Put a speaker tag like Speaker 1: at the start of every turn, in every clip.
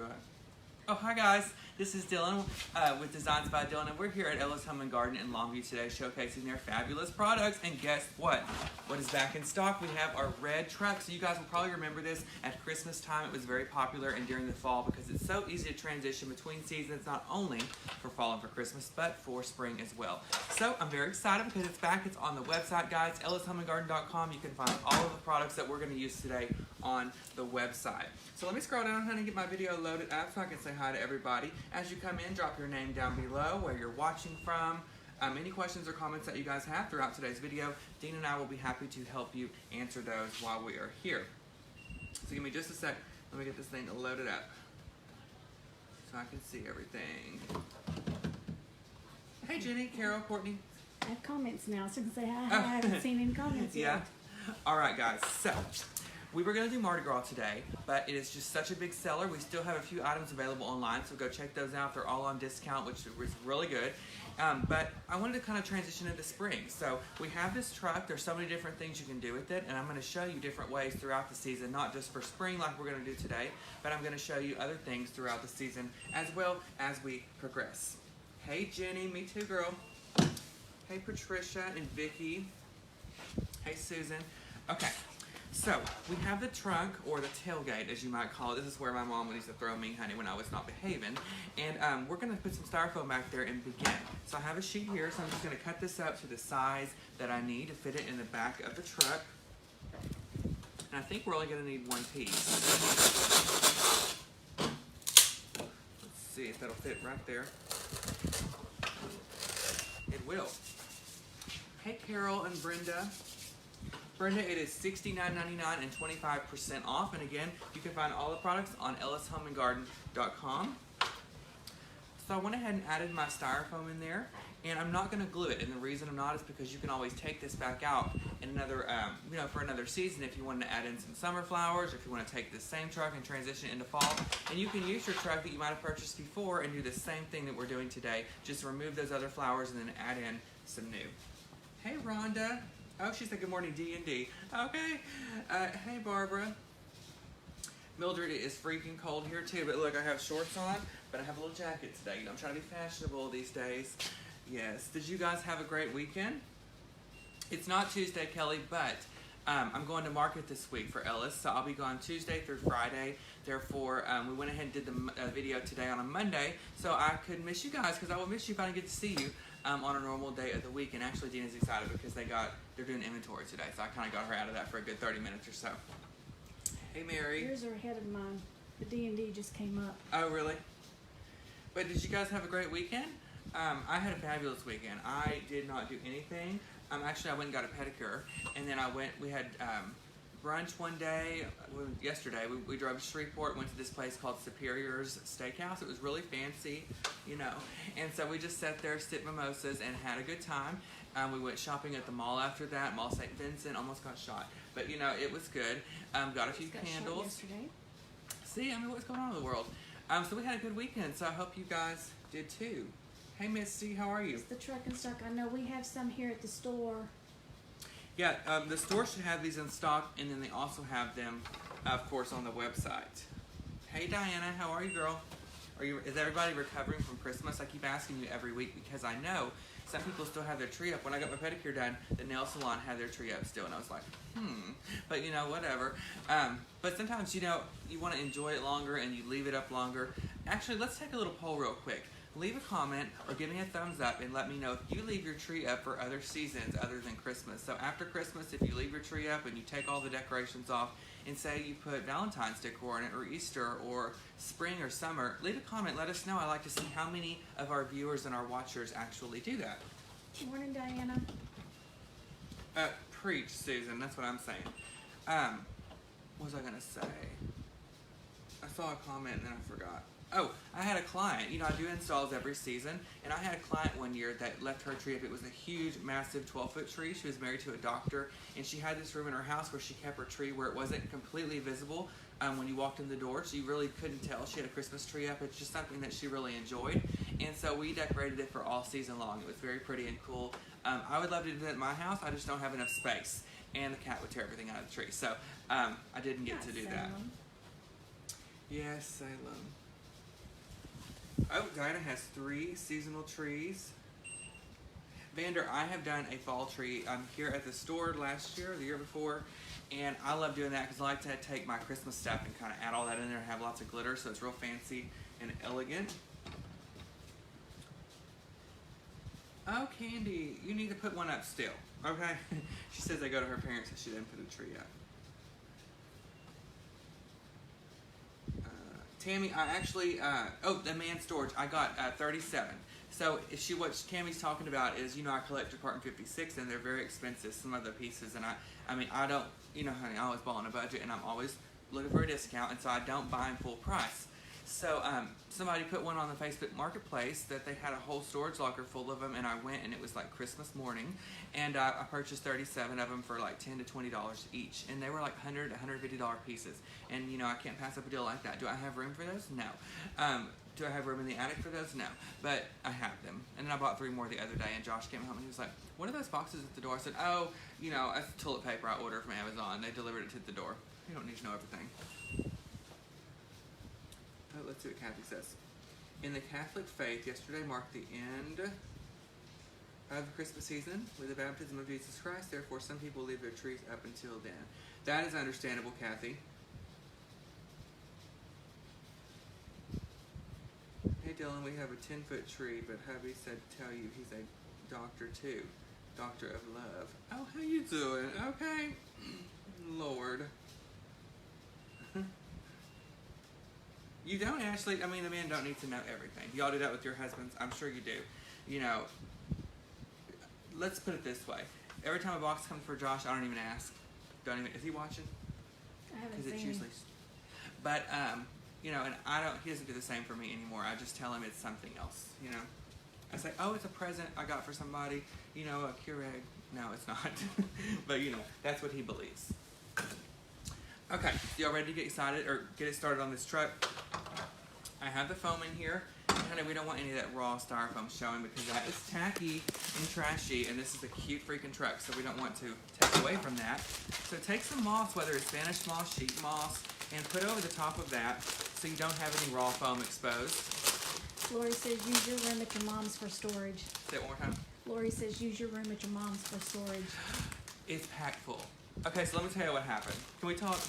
Speaker 1: do I? Oh, hi guys. This is Dylan with Designs by Dylan, and we're here at Ella's Home and Garden in Longview today showcasing their fabulous products. And guess what? What is back in stock? We have our red truck. So you guys will probably remember this at Christmas time. It was very popular and during the fall because it's so easy to transition between seasons, not only for fall and for Christmas, but for spring as well. So I'm very excited because it's back. It's on the website, guys, ellishomeandgarden.com. You can find all of the products that we're going to use today on the website. So let me scroll down, honey, and get my video loaded up so I can say hi to everybody. As you come in, drop your name down below, where you're watching from. Any questions or comments that you guys have throughout today's video, Dean and I will be happy to help you answer those while we are here. So give me just a sec. Let me get this thing loaded up so I can see everything. Hey, Jenny, Carol, Courtney.
Speaker 2: I have comments now, so I can say hi. I haven't seen any comments
Speaker 1: Yeah.
Speaker 2: yet.
Speaker 1: All right, guys. So we were going to do Mardi Gras today, but it is just such a big seller. We still have a few items available online, so go check those out. They're all on discount, which is really good. But I wanted to kind of transition into spring. So we have this truck. There's so many different things you can do with it, and I'm going to show you different ways throughout the season, not just for spring like we're going to do today, but I'm going to show you other things throughout the season as well as we progress. Hey, Jenny. Me too, girl. Hey, Patricia and Vicky. Hey, Susan. Okay. So, we have the trunk, or the tailgate, as you might call it. This is where my mom used to throw me, honey, when I was not behaving. And we're going to put some styrofoam back there and begin. So I have a sheet here, so I'm just going to cut this up to the size that I need to fit it in the back of the truck. And I think we're only going to need one piece. Let's see if that'll fit right there. It will. Hey, Carol and Brenda. Brenda, it is $69.99 and 25% off. And again, you can find all the products on ellishomeandgarden.com. So I went ahead and added my styrofoam in there, and I'm not going to glue it. And the reason I'm not is because you can always take this back out in another, for another season if you want to add in some summer flowers, or if you want to take this same truck and transition into fall. And you can use your truck that you might have purchased before and do the same thing that we're doing today. Just remove those other flowers and then add in some new. Hey, Rhonda. Oh, she said good morning, D&D. Okay. Hey, Barbara. Mildred, it is freaking cold here too, but look, I have shorts on, but I have a little jacket today. You know, I'm trying to be fashionable these days. Yes. Did you guys have a great weekend? It's not Tuesday, Kelly, but I'm going to market this week for Ellis, so I'll be gone Tuesday through Friday. Therefore, we went ahead and did the video today on a Monday, so I could miss you guys, because I will miss you if I don't get to see you on a normal day of the week. And actually, Dina's excited because they're doing inventory today, so I kind of got her out of that for a good 30 minutes or so. Hey, Mary.
Speaker 2: Yours are ahead of mine. The D&D just came up.
Speaker 1: Oh, really? But did you guys have a great weekend? I had a fabulous weekend. I did not do anything. Actually, I went and got a pedicure, and then we had brunch one day. Yesterday, we drove to Shreveport, went to this place called Superior's Steakhouse. It was really fancy, you know. And so we just sat there, sipped mimosas, and had a good time. We went shopping at the mall after that, Mall St. Vincent. Almost got shot, but you know, it was good. Got a few candles.
Speaker 2: Yesterday.
Speaker 1: See, I mean, what's going on in the world? So we had a good weekend, so I hope you guys did too. Hey, Misty, how are you?
Speaker 2: It's the truck and stock. I know we have some here at the store.
Speaker 1: Yeah, the store should have these in stock, and then they also have them, of course, on the website. Hey, Diana, how are you, girl? Is everybody recovering from Christmas? I keep asking you every week because I know some people still have their tree up. When I got my pedicure done, the nail salon had their tree up still, and I was like, but you know, whatever. But sometimes, you know, you want to enjoy it longer and you leave it up longer. Actually, let's take a little poll real quick. Leave a comment or give me a thumbs up and let me know if you leave your tree up for other seasons other than Christmas. So after Christmas, if you leave your tree up and you take all the decorations off and say you put Valentine's decor in it, or Easter, or spring or summer, leave a comment. Let us know. I like to see how many of our viewers and our watchers actually do that.
Speaker 2: Good morning, Diana.
Speaker 1: Preach, Susan. That's what I'm saying. What was I going to say? I saw a comment and then I forgot. Oh, I had a client. You know, I do installs every season, and I had a client one year that left her tree up. It was a huge, massive 12-foot tree. She was married to a doctor, and she had this room in her house where she kept her tree where it wasn't completely visible when you walked in the door, so you really couldn't tell she had a Christmas tree up. It's just something that she really enjoyed, and so we decorated it for all season long. It was very pretty and cool. I would love to do that at my house. I just don't have enough space, and the cat would tear everything out of the tree, so I didn't get to do that.
Speaker 2: Salem.
Speaker 1: Yes, Salem. Oh, Diana has 3 seasonal trees. Vander, I have done a fall tree here at the store last year, the year before, and I love doing that because I like to take my Christmas stuff and kind of add all that in there and have lots of glitter, so it's real fancy and elegant. Oh, Candy, you need to put one up still, okay? She says they go to her parents and she didn't put a tree up. Tammy, I actually, the man storage, I got 37. So what Tammy's talking about is, I collect Department 56 and they're very expensive, some of the pieces, and I don't, honey, I always ball on a budget and I'm always looking for a discount, and so I don't buy in full price. So somebody put one on the Facebook Marketplace that they had a whole storage locker full of them, and I went and it was like Christmas morning, and I purchased 37 of them for like $10 to $20 each, and they were like $100 to $150 pieces, and I can't pass up a deal like that. Do I have room for those? No. Do I have room in the attic for those? No. But I have them. And then I bought 3 more the other day, and Josh came home and he was like, what are those boxes at the door? I said, oh, that's toilet paper I ordered from Amazon. They delivered it to the door. You don't need to know everything. Oh, let's see what Kathy says. In the Catholic faith, yesterday marked the end of the Christmas season with the baptism of Jesus Christ. Therefore, some people leave their trees up until then. That is understandable, Kathy. Hey Dylan, we have a 10-foot tree, but hubby said tell you he's a doctor too. Doctor of love. Oh, how you doing? Okay. Lord. You don't actually, the men don't need to know everything. Y'all do that with your husbands? I'm sure you do. Let's put it this way. Every time a box comes for Josh, I don't even ask. Is he watching?
Speaker 2: I haven't seen him.
Speaker 1: But, and he doesn't do the same for me anymore. I just tell him it's something else, I say, oh, it's a present I got for somebody, a Keurig. No, it's not. But, that's what he believes. Okay, so y'all ready to get excited or get it started on this truck? I have the foam in here. Honey, we don't want any of that raw styrofoam showing because that is tacky and trashy, and this is a cute freaking truck, so we don't want to take away from that. So take some moss, whether it's Spanish moss, sheet moss, and put over the top of that so you don't have any raw foam exposed.
Speaker 2: Lori says use your room at your mom's for storage.
Speaker 1: Say it one more time.
Speaker 2: Lori says use your room at your mom's for storage.
Speaker 1: It's packed full. Okay, so let me tell you what happened. Can we talk?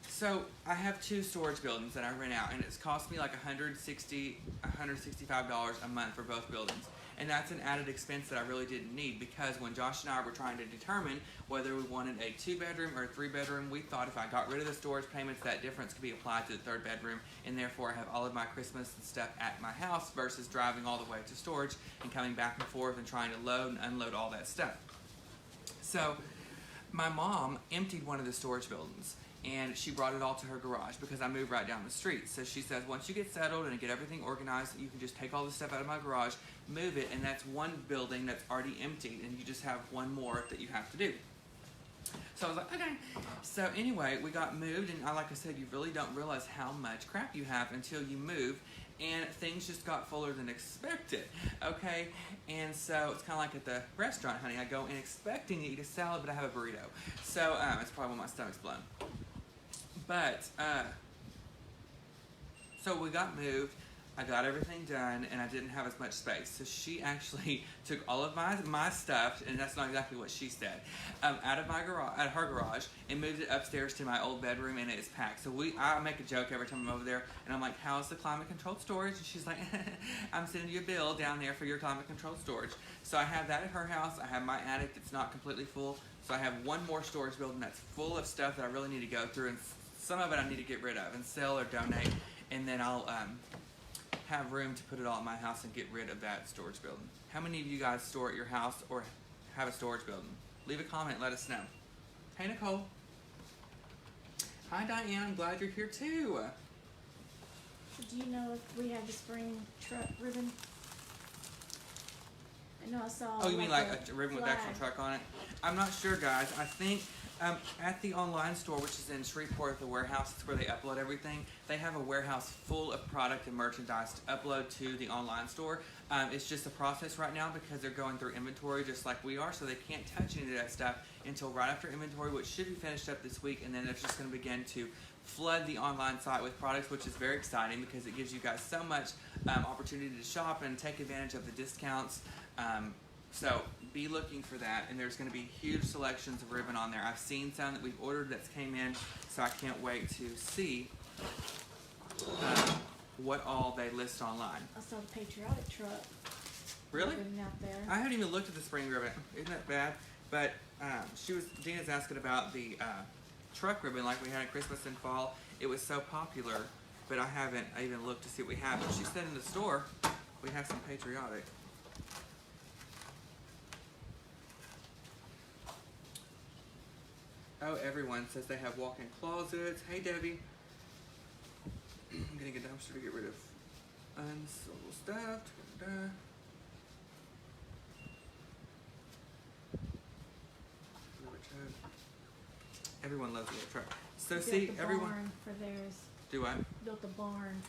Speaker 1: So I have 2 storage buildings that I rent out, and it's cost me like $165 a month for both buildings. And that's an added expense that I really didn't need, because when Josh and I were trying to determine whether we wanted a 2-bedroom or a 3-bedroom, we thought if I got rid of the storage payments, that difference could be applied to the 3rd bedroom, and therefore I have all of my Christmas and stuff at my house versus driving all the way to storage and coming back and forth and trying to load and unload all that stuff. So my mom emptied one of the storage buildings, and she brought it all to her garage because I moved right down the street. So she says, once you get settled and get everything organized, you can just take all the stuff out of my garage, move it, and that's one building that's already emptied, and you just have one more that you have to do. So I was like, okay. So anyway, we got moved, and like I said, you really don't realize how much crap you have until you move, and things just got fuller than expected, okay? And so it's kind of like at the restaurant, honey. I go in expecting to eat a salad, but I have a burrito. So it's probably when my stomach's blown. But, so we got moved, I got everything done, and I didn't have as much space. So she actually took all of my stuff, and that's not exactly what she said, out of her garage, and moved it upstairs to my old bedroom, and it's packed. So I make a joke every time I'm over there, and I'm like, how's the climate-controlled storage? And she's like, I'm sending you a bill down there for your climate-controlled storage. So I have that at her house. I have my attic that's not completely full. So I have one more storage building that's full of stuff that I really need to go through, and some of it I need to get rid of and sell or donate, and then I'll have room to put it all at my house and get rid of that storage building. How many of you guys store at your house or have a storage building? Leave a comment, let us know. Hey Nicole. Hi Diane, I'm glad you're here too.
Speaker 2: Do you know if we have the spring truck ribbon? I know I saw.
Speaker 1: Oh, you mean like a ribbon with the actual truck on it? I'm not sure, guys. I think at the online store, which is in Shreveport, the warehouse, it's where they upload everything. They have a warehouse full of product and merchandise to upload to the online store. It's just a process right now because they're going through inventory just like we are, so they can't touch any of that stuff until right after inventory, which should be finished up this week, and then they're just going to begin to flood the online site with products, which is very exciting because it gives you guys so much opportunity to shop and take advantage of the discounts. So be looking for that, and there's going to be huge selections of ribbon on there. I've seen some that we've ordered that's came in, so I can't wait to see what all they list online.
Speaker 2: I saw the patriotic truck.
Speaker 1: Really?
Speaker 2: Ribbon out there.
Speaker 1: I haven't even looked at the spring ribbon. Isn't that bad? But Gina's asking about the truck ribbon like we had at Christmas and fall. It was so popular, but I haven't even looked to see what we have. But she said in the store we have some patriotic. Oh, everyone says they have walk-in closets. Hey, Debbie. I'm getting a dumpster to get rid of unsold stuff. Everyone loves a little truck. So
Speaker 2: Built
Speaker 1: see,
Speaker 2: the
Speaker 1: everyone.
Speaker 2: barn for theirs.
Speaker 1: Do I?
Speaker 2: Built a barn.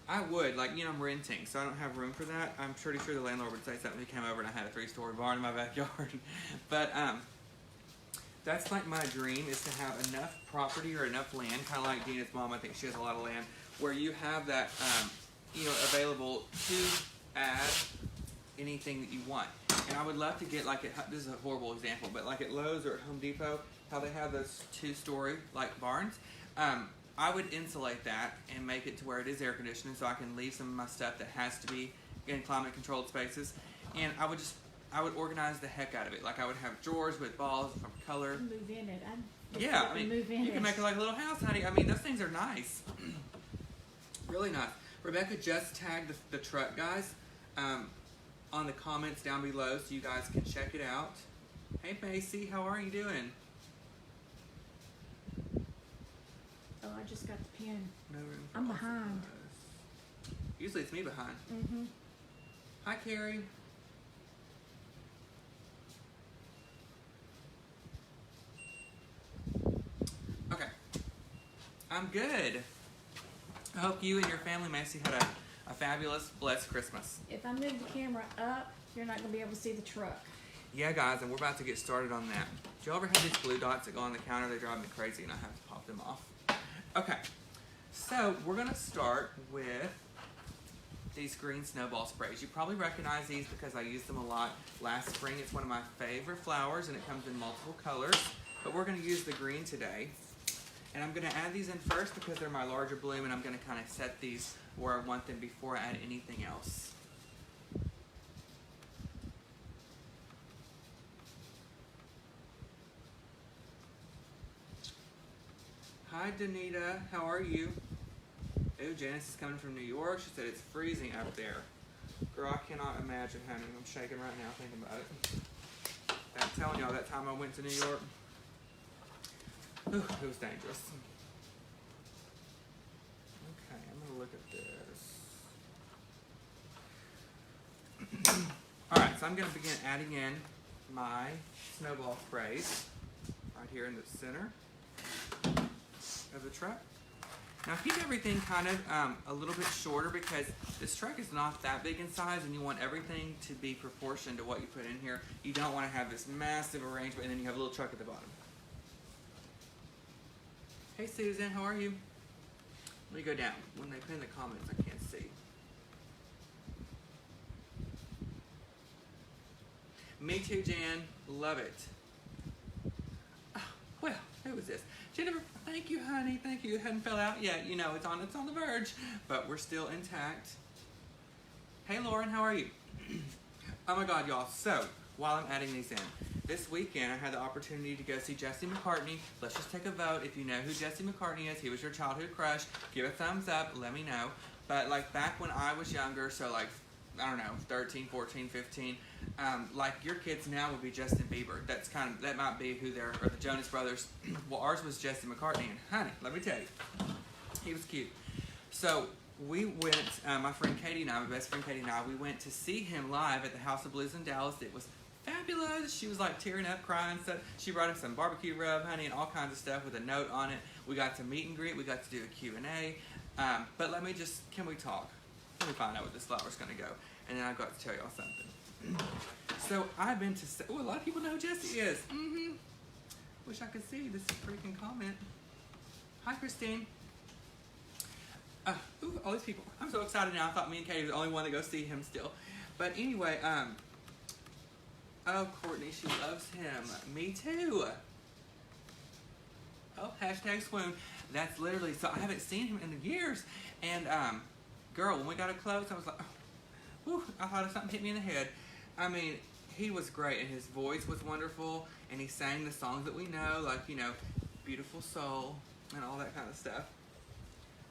Speaker 1: I would, like, you know, I'm renting, so I don't have room for that. I'm pretty sure the landlord would say something if he came over and I had a 3-story barn in my backyard. But that's like my dream, is to have enough property or enough land, kind of like Gina's mom. I think she has a lot of land, where you have that, you know, available to add anything that you want. And I would love to get, like, this is a horrible example, but like at Lowe's or at Home Depot, how they have those 2-story like barns. I would insulate that and make it to where it is air conditioning, so I can leave some of my stuff that has to be in climate controlled spaces. And I would organize the heck out of it. Like, I would have drawers with balls from color.
Speaker 2: Move in it.
Speaker 1: Yeah, I mean, you can make it like a little house, honey. I mean, those things are nice. Really nice. Rebecca just tagged the truck, guys, on the comments down below, so you guys can check it out. Hey, Macy, how are you doing?
Speaker 2: Oh, I just got the pin.
Speaker 1: No room for
Speaker 2: I'm
Speaker 1: all
Speaker 2: behind.
Speaker 1: supplies. Usually it's me behind.
Speaker 2: Mm-hmm.
Speaker 1: Hi, Carrie. Okay. I'm good. I hope you and your family, Macy, had a fabulous, blessed Christmas.
Speaker 2: If I move the camera up, you're not going to be able to see the truck.
Speaker 1: Yeah, guys, and we're about to get started on that. Do y'all ever have these blue dots that go on the counter? They drive me crazy, and I have to pop them off. Okay, so we're going to start with these green snowball sprays. You probably recognize these because I used them a lot last spring. It's one of my favorite flowers, and it comes in multiple colors. But we're going to use the green today. And I'm going to add these in first because they're my larger bloom, and I'm going to kind of set these where I want them before I add anything else. Hi, Danita. How are you? Oh, Janice is coming from New York. She said it's freezing up there. Girl, I cannot imagine, honey. I'm shaking right now thinking about it. I'm telling y'all, that time I went to New York, it was dangerous. Okay, I'm going to look at this. Alright, so I'm going to begin adding in my snowball sprays right here in the center of the truck. Now keep everything kind of a little bit shorter because this truck is not that big in size, and you want everything to be proportioned to what you put in here. You don't want to have this massive arrangement and then you have a little truck at the bottom. Hey Susan, how are you? Let me go down. When they put in the comments, I can't see. Me too, Jan. Love it. Oh, well, who was this? Jennifer, thank you, honey. Thank you. It hadn't fell out yet. You know, it's on the verge, but we're still intact. Hey, Lauren, how are you? Oh my God, y'all. So, while I'm adding these in, this weekend I had the opportunity to go see Jesse McCartney. Let's just take a vote. If you know who Jesse McCartney is, he was your childhood crush, give a thumbs up, let me know. But like back when I was younger, so like, I don't know, 13, 14, 15, like your kids now would be Justin Bieber. That's kind of, that might be who they're, or the Jonas Brothers. Well, ours was Jesse McCartney, and honey, let me tell you, he was cute. So we went, my friend Katie and I, my best friend Katie and I, we went to see him live at the House of Blues in Dallas. It was fabulous. She was like tearing up, crying. So she brought him some barbecue rub, honey, and all kinds of stuff with a note on it. We got to meet and greet. We got to do a Q&A. But let me just, can we talk? Let me find out where this flower's going to go. And then I've got to tell y'all something. So I've been to, oh, a lot of people know who Jesse is. Wish I could see this freaking comment. Hi, Christine. Ooh, all these people. I'm so excited now. I thought me and Katie were the only one to go see him still. But anyway, oh, Courtney, she loves him. Me too. Oh, hashtag swoon. That's literally, so I haven't seen him in years. And, girl, when we got up close, I was like, oh, whew, I thought something hit me in the head. I mean, he was great, and his voice was wonderful, and he sang the songs that we know, like, you know, Beautiful Soul, and all that kind of stuff.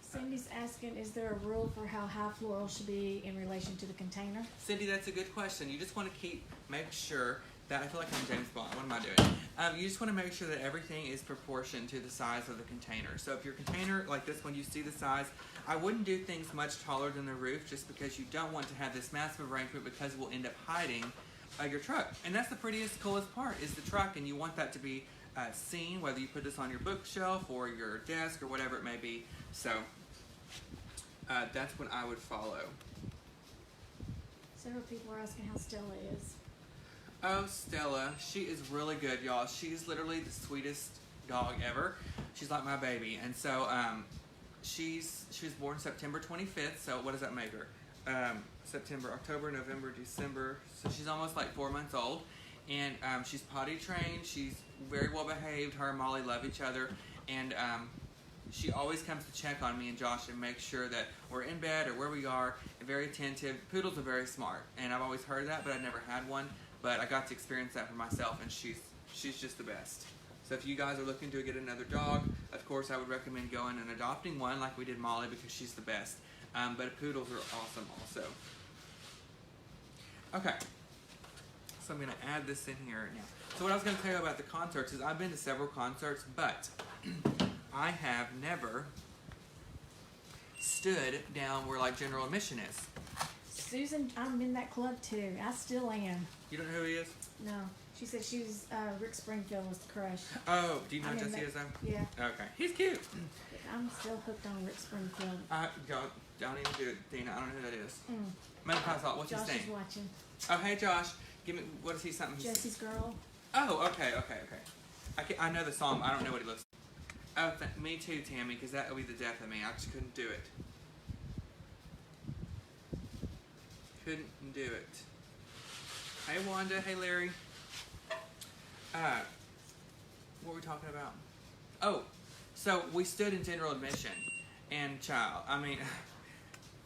Speaker 2: Cindy's asking, is there a rule for how high floral should be in relation to the container?
Speaker 1: Cindy, that's a good question. You just want to make sure that, I feel like I'm James Bond. What am I doing? You just want to make sure that everything is proportioned to the size of the container. So if your container, like this one, you see the size, I wouldn't do things much taller than the roof just because you don't want to have this massive arrangement because it will end up hiding your truck. And that's the prettiest, coolest part is the truck, and you want that to be seen, whether you put this on your bookshelf or your desk or whatever it may be. So that's what I would follow.
Speaker 2: Several people are asking how Stella is.
Speaker 1: Oh, Stella, she is really good, y'all. She's literally the sweetest dog ever. She's like my baby. And so she was born September 25th, so what does that make her? September, October, November, December. So she's almost like 4 months old. And she's potty trained. She's very well behaved. Her and Molly love each other. And she always comes to check on me and Josh and make sure that we're in bed or where we are, and very attentive. Poodles are very smart, and I've always heard that, but I've never had one. But I got to experience that for myself, and she's just the best. So if you guys are looking to get another dog, of course I would recommend going and adopting one like we did Molly because she's the best. But poodles are awesome also. Okay, so I'm going to add this in here now. So what I was going to tell you about the concerts is I've been to several concerts, but I have never stood down where like general admission is.
Speaker 2: Susan, I'm in that club too. I still am.
Speaker 1: You don't know who he is?
Speaker 2: No. She said she was, Rick Springfield was the crush.
Speaker 1: Oh, do you know
Speaker 2: I'm in
Speaker 1: Jesse
Speaker 2: that-
Speaker 1: is though?
Speaker 2: Yeah.
Speaker 1: Okay, he's cute.
Speaker 2: I'm still hooked on Rick Springfield.
Speaker 1: Don't even do it, Dina. I don't know who that is.
Speaker 2: Mm.
Speaker 1: Matter of fact, what's his
Speaker 2: Josh
Speaker 1: name?
Speaker 2: is watching.
Speaker 1: Oh, hey Josh. Give me, what is he something?
Speaker 2: Jesse's girl.
Speaker 1: Oh, okay. I know the song. I don't know what he looks like. Oh, me too, Tammy, because that would be the death of me. I just couldn't do it. Couldn't do it. Hey, Wanda. Hey, Larry. What were we talking about? Oh, so we stood in general admission, and child, I mean,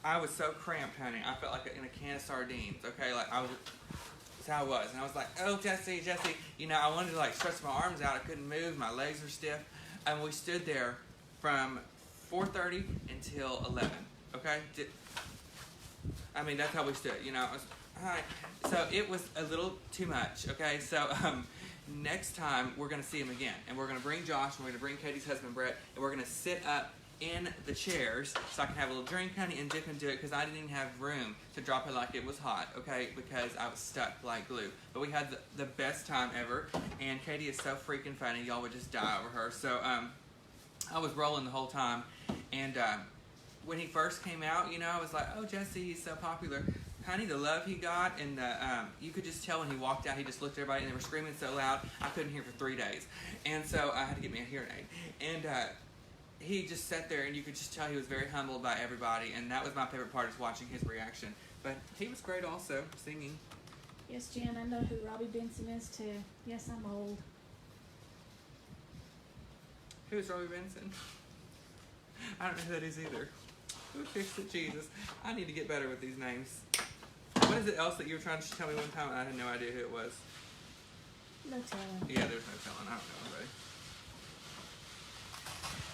Speaker 1: I was so cramped, honey. I felt like in a can of sardines. Okay, like that's how I was, and I was like, oh, Jesse, you know, I wanted to like stretch my arms out. I couldn't move. My legs were stiff, and we stood there from 4:30 until 11. Okay, I mean that's how we stood. You know, hi. So it was a little too much. Okay, so next time we're gonna see him again, and we're gonna bring Josh, and we're gonna bring Katie's husband Brett, and we're gonna sit up in the chairs so I can have a little drink, honey, and dip into it because I didn't even have room to drop it like it was hot, okay, because I was stuck like glue. But we had the best time ever, and Katie is so freaking funny, y'all would just die over her. So I was rolling the whole time, and when he first came out, you know, I was like, oh, Jesse, he's so popular. Honey, the love he got, and you could just tell when he walked out, he just looked at everybody, and they were screaming so loud, I couldn't hear for 3 days. And so I had to get me a hearing aid. And he just sat there, and you could just tell he was very humbled by everybody, and that was my favorite part, is watching his reaction. But he was great also, singing.
Speaker 2: Yes, Jan, I know who Robbie Benson is too. Yes, I'm old.
Speaker 1: Who's Robbie Benson? I don't know who that is either. Who fixed it? Jesus. I need to get better with these names. What is it else that you were trying to tell me one time and I had no idea who it was?
Speaker 2: No telling.
Speaker 1: Yeah, there's no telling. I don't know anybody.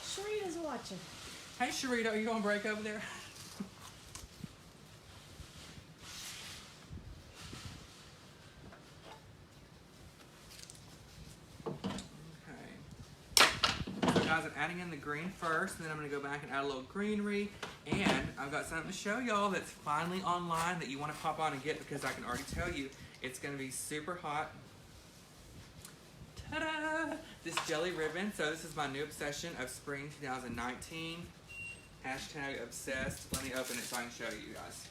Speaker 2: Sharita's watching.
Speaker 1: Hey, Sharita, are you going to break over there? Guys, I'm adding in the green first, and then I'm going to go back and add a little greenery, and I've got something to show y'all that's finally online that you want to pop on and get because I can already tell you it's going to be super hot. Ta-da! This jelly ribbon. So this is my new obsession of spring 2019. Hashtag obsessed. Let me open it so I can show you guys.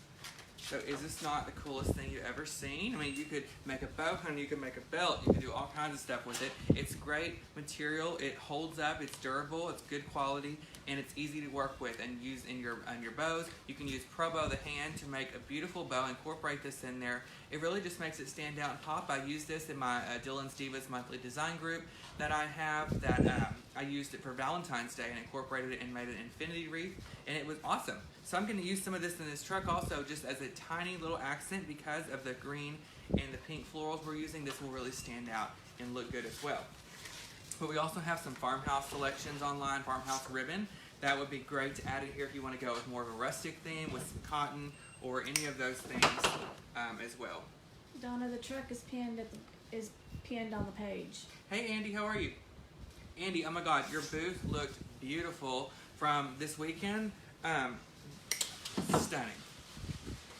Speaker 1: So is this not the coolest thing you've ever seen? I mean, you could make a bow hunter, you could make a belt, you could do all kinds of stuff with it. It's great material, it holds up, it's durable, it's good quality, and it's easy to work with and use in your bows. You can use Pro Bow the hand to make a beautiful bow, incorporate this in there. It really just makes it stand out and pop. I use this in my Dylan's Divas monthly design group that I have, that I used it for Valentine's Day and incorporated it and made an infinity wreath, and it was awesome. So I'm going to use some of this in this truck also just as a tiny little accent because of the green and the pink florals we're using. This will really stand out and look good as well. But we also have some farmhouse selections online, farmhouse ribbon. That would be great to add in here if you want to go with more of a rustic theme with some cotton or any of those things as well.
Speaker 2: Donna, the truck is pinned on the page.
Speaker 1: Hey Andy, how are you? Andy, oh my God, your booth looked beautiful from this weekend. Stunning.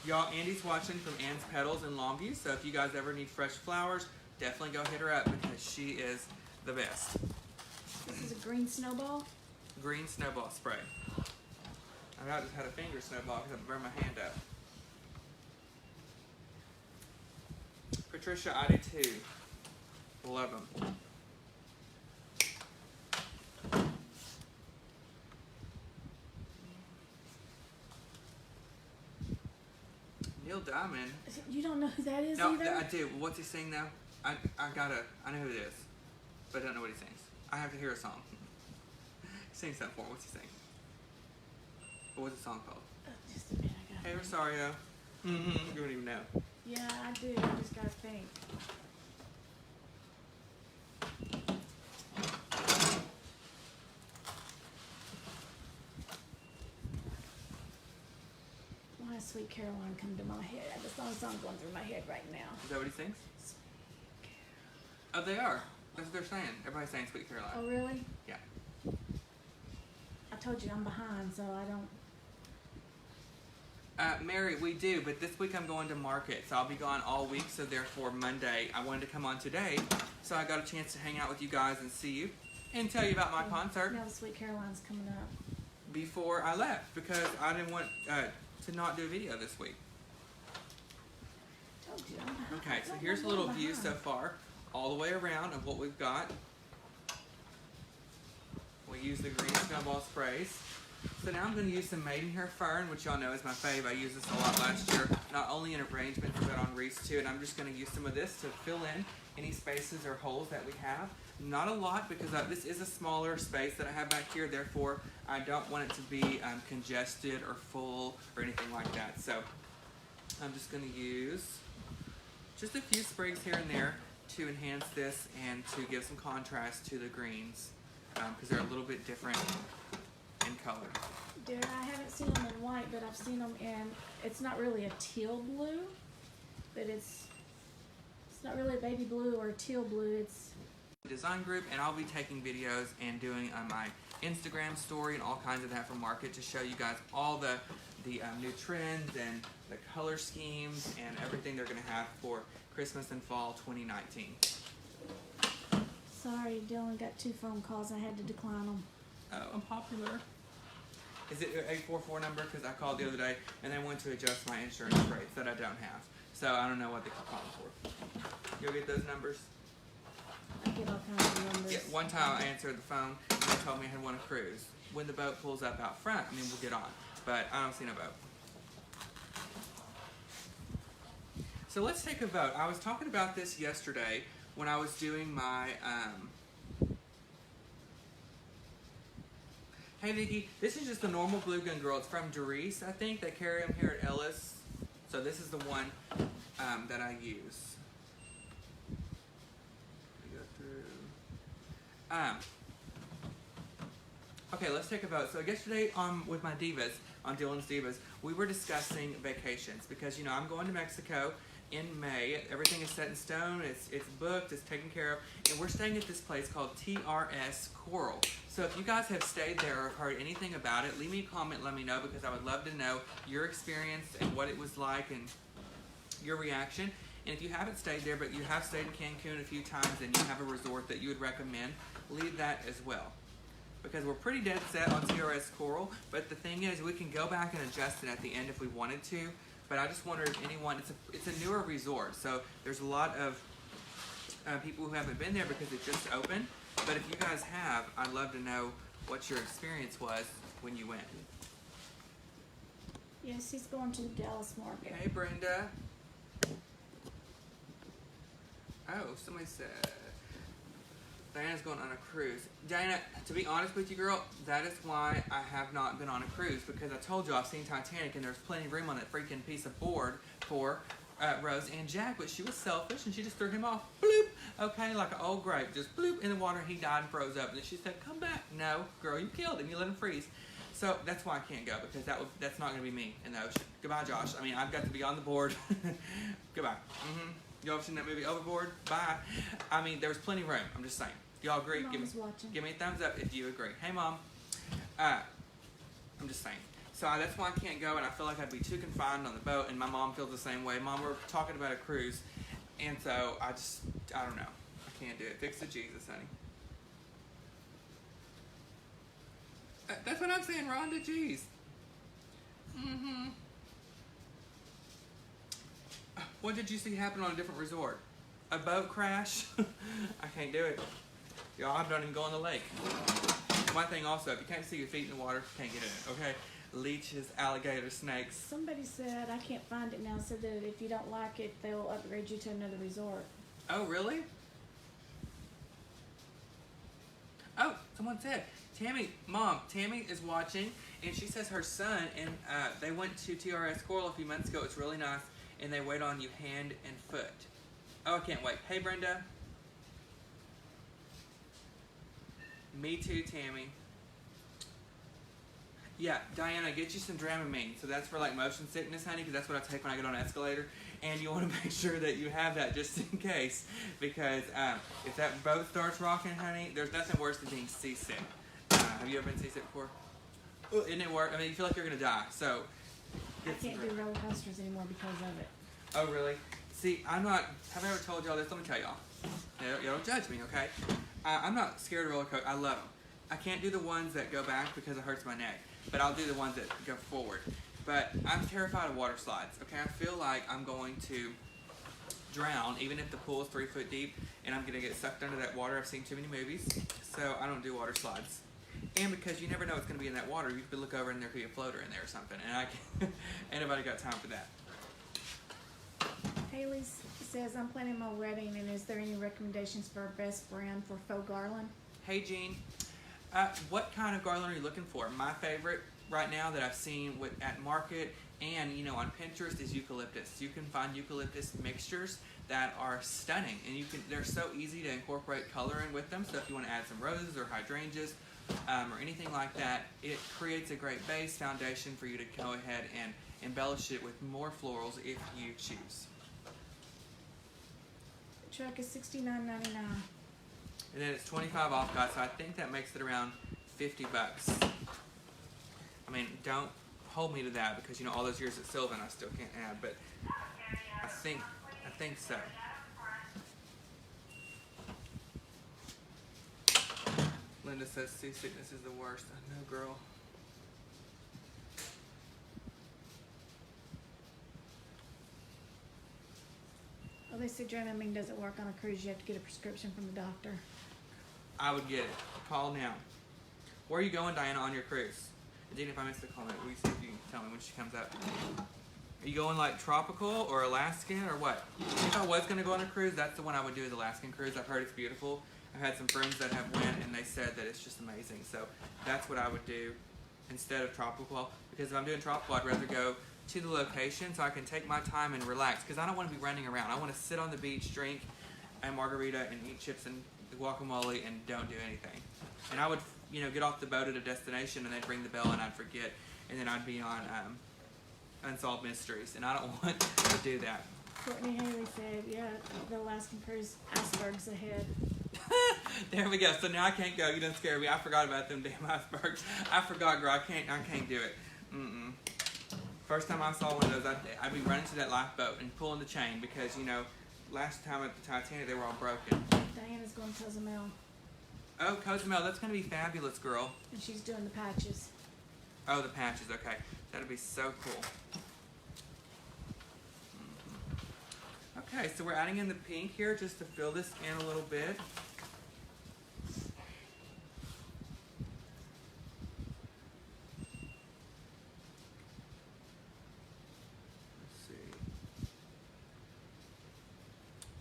Speaker 1: Y'all, Andy's watching from Anne's Petals in Longview, so if you guys ever need fresh flowers, definitely go hit her up because she is the best.
Speaker 2: This is a green snowball?
Speaker 1: Green snowball spray. I about just had a finger snowball because I burned my hand up. Patricia, I do too. Love them. Neil Diamond.
Speaker 2: You don't know who that is
Speaker 1: No,
Speaker 2: either?
Speaker 1: I do. What's he sing now? I know who it is, but I don't know what he sings. I have to hear a song. Sing something for me. What's he sing? What's the song called?
Speaker 2: Just a minute, I got
Speaker 1: Hey
Speaker 2: it.
Speaker 1: Rosario. You don't even know.
Speaker 2: Yeah, I do. I just gotta think. Why has Sweet Caroline come to my head? That's the only song going through my head right now.
Speaker 1: Is that what he sings? Oh, they are. That's what they're saying. Everybody's saying Sweet Caroline.
Speaker 2: Oh, really?
Speaker 1: Yeah.
Speaker 2: I told you I'm behind, so I don't.
Speaker 1: Mary, we do, but this week I'm going to market, so I'll be gone all week, so therefore Monday, I wanted to come on today, so I got a chance to hang out with you guys and see you, and tell you about my concert
Speaker 2: Now the Sweet Caroline's coming up.
Speaker 1: before I left, because I didn't want to not do a video this week.
Speaker 2: Told you I'm behind.
Speaker 1: Okay, so here's a little view so far, all the way around of what we've got. We use the green snowball sprays. So now I'm going to use some Maidenhair Fern, which y'all know is my fave. I used this a lot last year, not only in arrangements but on wreaths too. And I'm just going to use some of this to fill in any spaces or holes that we have. Not a lot because this is a smaller space that I have back here. Therefore, I don't want it to be congested or full or anything like that. So I'm just going to use just a few sprigs here and there to enhance this and to give some contrast to the greens because they're a little bit different in color.
Speaker 2: Dear, I haven't seen them in white, but I've seen them in, it's not really a teal blue, but it's not really a baby blue or a teal blue, it's...
Speaker 1: Design group, and I'll be taking videos and doing my Instagram story and all kinds of that from market to show you guys all the new trends and the color schemes and everything they're going to have for Christmas and fall 2019.
Speaker 2: Sorry, Dylan got 2 phone calls, I had to decline them.
Speaker 1: Oh, I'm popular. Is it an 844 number? Because I called the other day and they went to adjust my insurance rates that I don't have. So I don't know what they keep calling for. You'll get those numbers?
Speaker 2: I get all kinds of numbers.
Speaker 1: Yeah, one time I answered the phone and they told me I had won a cruise. When the boat pulls up out front, I mean, we'll get on. But I don't see no boat. So let's take a vote. I was talking about this yesterday when I was doing my... Hey Vicki, this is just a normal glue gun girl. It's from Doris, I think. They carry them here at Ellis. So this is the one that I use. Let me go through. Okay, let's take a vote. So yesterday with my divas, on Dylan's Divas, we were discussing vacations because, you know, I'm going to Mexico in May. Everything is set in stone. It's booked. It's taken care of. And we're staying at this place called TRS Coral. So if you guys have stayed there or heard anything about it, leave me a comment, let me know, because I would love to know your experience and what it was like and your reaction. And if you haven't stayed there, but you have stayed in Cancun a few times and you have a resort that you would recommend, leave that as well. Because we're pretty dead set on TRS Coral, but the thing is we can go back and adjust it at the end if we wanted to. But I just wonder if anyone, it's a newer resort, so there's a lot of people who haven't been there because it just opened. But if you guys have, I'd love to know what your experience was when you went.
Speaker 2: Yes, he's going to the Dallas market.
Speaker 1: Hey, Brenda. Oh, somebody said Diana's going on a cruise. Diana, to be honest with you, girl, that is why I have not been on a cruise, because I told you I've seen Titanic and there's plenty of room on that freaking piece of board for Rose and Jack, but she was selfish and she just threw him off. Bloop. Okay, like an old grape, just bloop in the water. He died and froze up. And then she said, "Come back." No, girl, you killed him. You let him freeze. So that's why I can't go, because that's not going to be me in the ocean. Goodbye, Josh. I mean, I've got to be on the board. Goodbye. You ever seen that movie Overboard? Bye. I mean, there was plenty of room. I'm just saying. Y'all agree? Give me a thumbs up if you agree. Hey, Mom. I'm just saying. So that's why I can't go, and I feel like I'd be too confined on the boat, and my mom feels the same way. Mom, we're talking about a cruise, and so I don't know. I can't do it. Fix the Jesus, honey. That's what I'm saying, Rhonda. Jeez. What did you see happen on a different resort? A boat crash? I can't do it. Y'all, I don't even go in the lake. One thing also, if you can't see your feet in the water, you can't get in it, okay? Leeches, alligators, snakes.
Speaker 2: Somebody said, I can't find it now, said that if you don't like it, they'll upgrade you to another resort.
Speaker 1: Oh, really? Oh, someone said, Mom, Tammy is watching, and she says her son, and they went to TRS Coral a few months ago. It's really nice, and they wait on you hand and foot. Oh, I can't wait. Hey, Brenda. Me too, Tammy. Yeah, Diana, get you some Dramamine. So that's for like motion sickness, honey, because that's what I take when I get on an escalator. And you want to make sure that you have that just in case, because if that boat starts rocking, honey, there's nothing worse than being seasick. Have you ever been seasick before? Ooh, isn't it work? I mean, you feel like you're gonna die. So
Speaker 2: I can't do roller coasters anymore because of it.
Speaker 1: Oh, really? See, I'm not. Have I ever told y'all this? Let me tell y'all. Y'all don't judge me, okay? I'm not scared of roller coasters. I love them. I can't do the ones that go back because it hurts my neck, but I'll do the ones that go forward. But I'm terrified of water slides, okay? I feel like I'm going to drown, even if the pool is 3 foot deep, and I'm gonna get sucked under that water. I've seen too many movies, so I don't do water slides. And because you never know what's gonna be in that water, you could look over and there could be a floater in there or something, and I can't, ain't nobody got time for that.
Speaker 2: Haley says, I'm planning my wedding, and is there any recommendations for a best brand for faux garland?
Speaker 1: Hey, Jean. What kind of garland are you looking for? My favorite right now that I've seen at market and on Pinterest is eucalyptus. You can find eucalyptus mixtures that are stunning, and they're so easy to incorporate color in with them. So if you want to add some roses or hydrangeas or anything like that, it creates a great base foundation for you to go ahead and embellish it with more florals if you choose.
Speaker 2: The truck is $69.99.
Speaker 1: And then it's 25 off, guys, so I think that makes it around $50. I mean, don't hold me to that, because all those years at Sylvan I still can't add, but I think so. Linda says seasickness is the worst. I know, girl.
Speaker 2: Well, they say Dramamine doesn't work on a cruise. You have to get a prescription from the doctor.
Speaker 1: I would get it. Call now. Where are you going, Diana, on your cruise? Dean, if I missed the comment, will you see if you can tell me when she comes up? Are you going like tropical or Alaskan or what? If I was going to go on a cruise, that's the one I would do, is Alaskan cruise. I've heard it's beautiful. I've had some friends that have went and they said that it's just amazing. So that's what I would do instead of tropical. Because if I'm doing tropical, I'd rather go to the location so I can take my time and relax. Because I don't want to be running around. I want to sit on the beach, drink a margarita, and eat chips and guacamole and don't do anything. And I would, get off the boat at a destination and they'd ring the bell and I'd forget, and then I'd be on Unsolved Mysteries, and I don't want to do that.
Speaker 2: Courtney Haley said, yeah, the Alaskan cruise, icebergs ahead.
Speaker 1: There we go. So now I can't go. You done scared me. I forgot about them damn icebergs. I forgot, girl. I can't do it. First time I saw one of those, I'd be running to that lifeboat and pulling the chain, because last time at the Titanic they were all broken.
Speaker 2: Diana's going to Cozumel.
Speaker 1: Oh, Cozumel, that's going to be fabulous, girl.
Speaker 2: And she's doing the patches.
Speaker 1: Oh, the patches, okay. That'll be so cool. Okay, so we're adding in the pink here just to fill this in a little bit.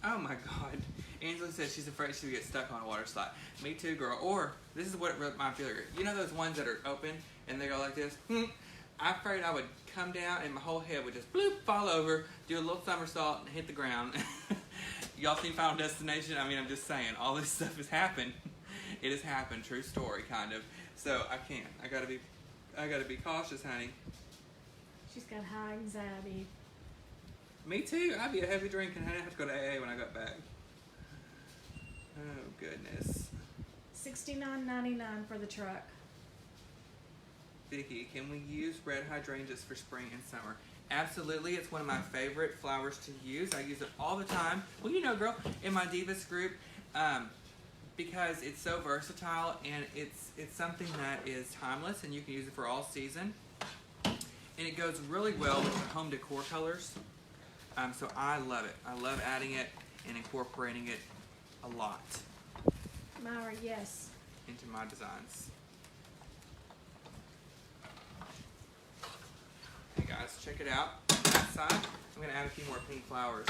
Speaker 1: Oh my God. Angela says she's afraid she'll get stuck on a water slide. Me too, girl. Or, this is what my feeling. You know those ones that are open and they go like this? I'm afraid I would come down and my whole head would just bloop, fall over, do a little somersault and hit the ground. Y'all seen Final Destination? I mean, I'm just saying, all this stuff has happened. It has happened, true story, kind of. So I can't. I gotta be cautious, honey.
Speaker 2: She's got high anxiety.
Speaker 1: Me too. I'd be a heavy drinking. I'd have to go to AA when I got back. Oh goodness.
Speaker 2: $69.99 for the truck.
Speaker 1: Vicky, can we use red hydrangeas for spring and summer? Absolutely. It's one of my favorite flowers to use. I use it all the time. Well, you know, girl, in my Divas group, because it's so versatile and it's something that is timeless and you can use it for all season. And it goes really well with your home decor colors. So I love it. I love adding it and incorporating it a lot
Speaker 2: Myra, yes.
Speaker 1: into my designs. Hey guys, check it out. On that side, I'm going to add a few more pink flowers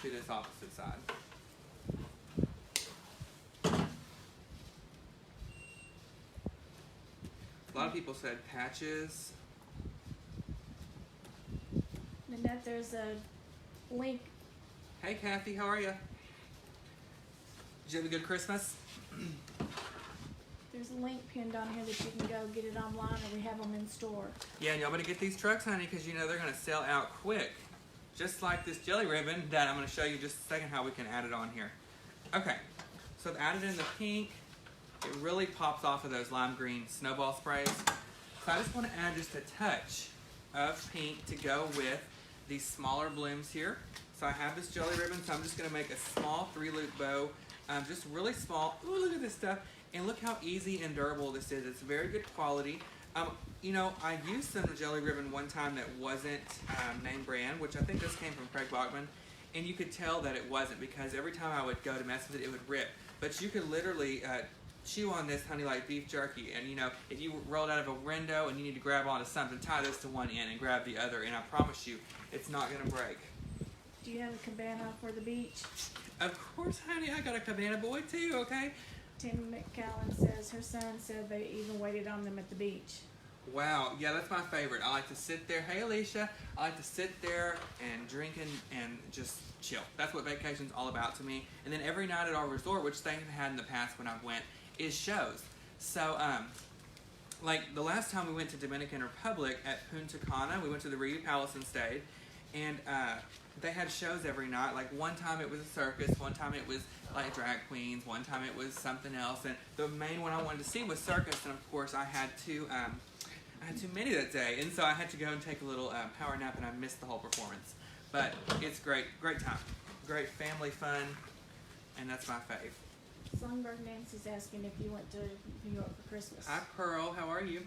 Speaker 1: to this opposite side. A lot of people said patches.
Speaker 2: Nanette, there's a link.
Speaker 1: Hey Kathy, how are you? Did you have a good Christmas?
Speaker 2: There's a link pinned on here that you can go get it online, or we have them in store.
Speaker 1: Yeah, and y'all better get these trucks, honey, because you know they're going to sell out quick. Just like this jelly ribbon that I'm going to show you just a second how we can add it on here. Okay, so I've added in the pink. It really pops off of those lime green snowball sprays. So I just want to add just a touch of pink to go with these smaller blooms here. So I have this jelly ribbon, so I'm just going to make a small 3-loop bow, just really small. Ooh, look at this stuff. And look how easy and durable this is. It's very good quality. You know, I used some jelly ribbon one time that wasn't name brand, which I think this came from Craig Bachman. And you could tell that it wasn't because every time I would go to mess with it, it would rip. But you could literally chew on this, honey, like beef jerky. And you know, if you rolled out of a window and you need to grab onto something, tie this to one end and grab the other. And I promise you, it's not going to break.
Speaker 2: Do you have a cabana for the beach?
Speaker 1: Of course, honey, I got a cabana boy too, okay?
Speaker 2: Tim McCallan says her son said they even waited on them at the beach.
Speaker 1: Wow, yeah, that's my favorite. I like to sit there. Hey, Alicia. I like to sit there and drink and just chill. That's what vacation's all about to me. And then every night at our resort, which they have had in the past when I went, is shows. So, like the last time we went to Dominican Republic at Punta Cana, we went to the Reedy Palace and stayed. And they had shows every night. Like one time it was a circus, one time it was like drag queens, one time it was something else. And the main one I wanted to see was circus. And of course I had too many that day. And so I had to go and take a little power nap and I missed the whole performance. But it's great time. Great family fun. And that's my fave.
Speaker 2: Songbird Nancy's asking if you went to New York for Christmas.
Speaker 1: Hi Pearl, how are you?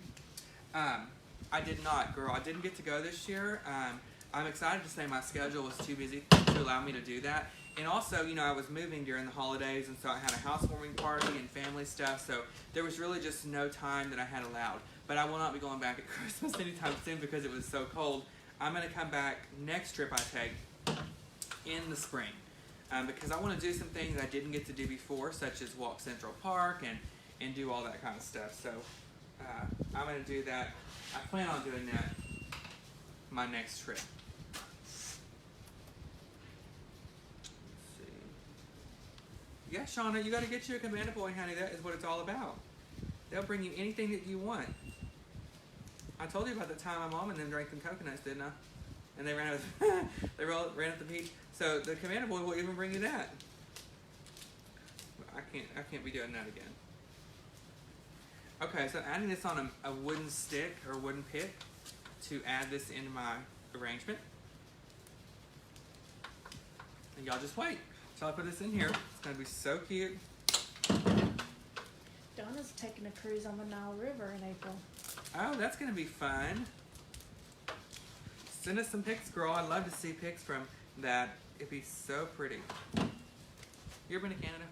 Speaker 1: I did not, girl. I didn't get to go this year. I'm excited to say my schedule was too busy to allow me to do that. And also, you know, I was moving during the holidays, and so I had a housewarming party and family stuff, so there was really just no time that I had allowed. But I will not be going back at Christmas anytime soon because it was so cold. I'm going to come back next trip I take in the spring because I want to do some things I didn't get to do before, such as walk Central Park and do all that kind of stuff. So I'm going to do that. I plan on doing that my next trip. Yeah, Shauna, you got to get you a cabana boy, honey. That is what it's all about. They'll bring you anything that you want. I told you about the time my mom and them drank them coconuts, didn't I? And they ran out. Ran up the beach. So the cabana boy will even bring you that. I can't be doing that again. Okay, so adding this on a wooden stick or wooden pick to add this into my arrangement. And y'all just wait. So I put this in here. It's going to be so cute.
Speaker 2: Donna's taking a cruise on the Nile River in April.
Speaker 1: Oh, that's going to be fun. Send us some pics, girl. I'd love to see pics from that it'd be so pretty. You ever been to Canada?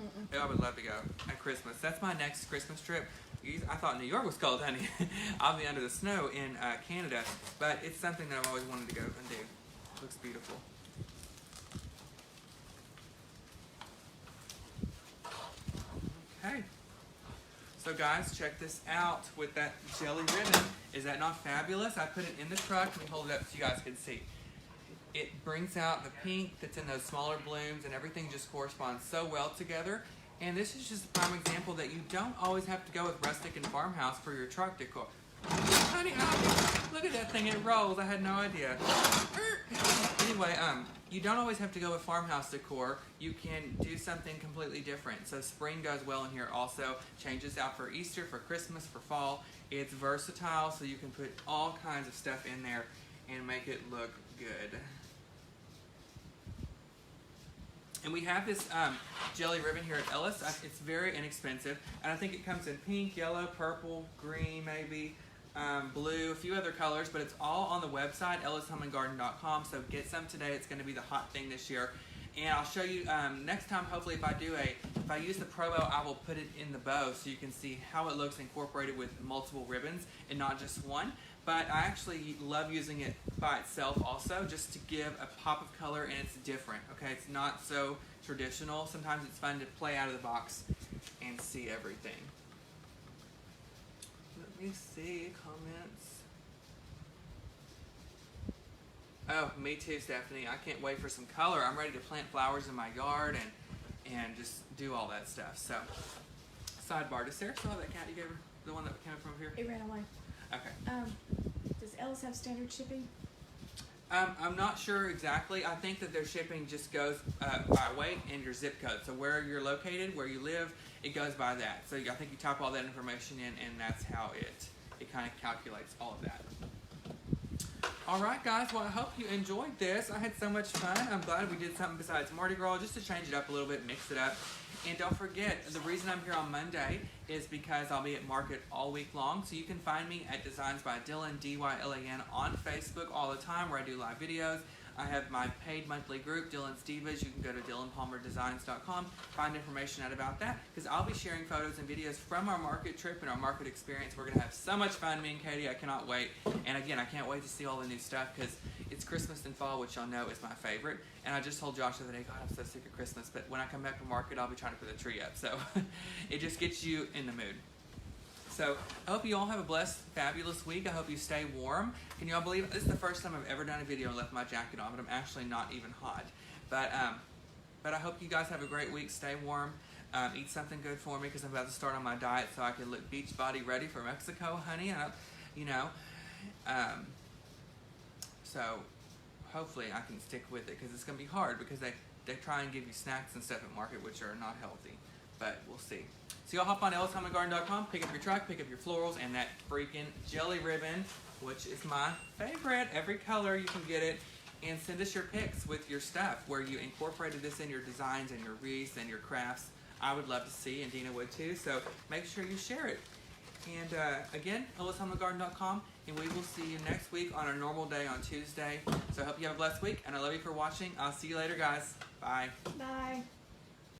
Speaker 2: Mm-mm.
Speaker 1: Oh, I would love to go at Christmas. That's my next Christmas trip. I thought New York was cold, honey. I'll be under the snow in Canada, but it's something that I've always wanted to go and do. Looks beautiful. Okay. So guys, check this out with that jelly ribbon. Is that not fabulous? I put it in the truck. Let me hold it up so you guys can see. It brings out the pink that's in those smaller blooms, and everything just corresponds so well together. And this is just a prime example that you don't always have to go with rustic and farmhouse for your truck decor. Honey, look at that thing, it rolls. I had no idea. Anyway, you don't always have to go with farmhouse decor. You can do something completely different. So spring goes well in here also. Changes out for Easter, for Christmas, for fall. It's versatile, so you can put all kinds of stuff in there and make it look good. And we have this jelly ribbon here at Ellis. It's very inexpensive, and I think it comes in pink, yellow, purple, green, maybe, blue, a few other colors, but it's all on the website, ellishomeandgarden.com, so get some today. It's going to be the hot thing this year. And I'll show you next time, hopefully, if I use the Pro Bow, I will put it in the bow so you can see how it looks incorporated with multiple ribbons and not just one. But I actually love using it by itself also, just to give a pop of color, and it's different, okay? It's not so traditional. Sometimes it's fun to play out of the box and see everything. Let me see, comments. Oh, me too, Stephanie. I can't wait for some color. I'm ready to plant flowers in my yard and just do all that stuff. So, sidebar, does Sarah still have that cat you gave her? The one that came from here?
Speaker 2: It ran away.
Speaker 1: Okay.
Speaker 2: Does Ellis have standard shipping?
Speaker 1: I'm not sure exactly. I think that their shipping just goes by weight and your zip code. So where you're located, where you live, it goes by that. So I think you type all that information in, and that's how it kind of calculates all of that. All right, guys. Well, I hope you enjoyed this. I had so much fun. I'm glad we did something besides Mardi Gras, just to change it up a little bit, mix it up. And don't forget, the reason I'm here on Monday is because I'll be at market all week long. So you can find me at Designs by Dylan, D-Y-L-A-N, on Facebook all the time, where I do live videos. I have my paid monthly group, Dylan's Divas. You can go to dylanpalmerdesigns.com, find information out about that, because I'll be sharing photos and videos from our market trip and our market experience. We're going to have so much fun, me and Katie. I cannot wait. And again, I can't wait to see all the new stuff, because it's Christmas and fall, which y'all know is my favorite. And I just told Josh the other day, God, I'm so sick of Christmas. But when I come back from market, I'll be trying to put the tree up. So it just gets you in the mood. So I hope you all have a blessed, fabulous week. I hope you stay warm. Can you all believe it? This is the first time I've ever done a video and left my jacket on, but I'm actually not even hot. But I hope you guys have a great week. Stay warm. Eat something good for me, because I'm about to start on my diet so I can look beach body ready for Mexico, honey. So hopefully I can stick with it, because it's going to be hard, because they try and give you snacks and stuff at market which are not healthy. But we'll see. So y'all hop on ellishomeandgarden.com, pick up your truck, pick up your florals, and that freaking jelly ribbon, which is my favorite. Every color you can get it. And send us your pics with your stuff, where you incorporated this in your designs and your wreaths and your crafts. I would love to see, and Dina would too. So make sure you share it. And again, ellishomeandgarden.com, and we will see you next week on our normal day on Tuesday. So I hope you have a blessed week, and I love you for watching. I'll see you later, guys. Bye.
Speaker 2: Bye.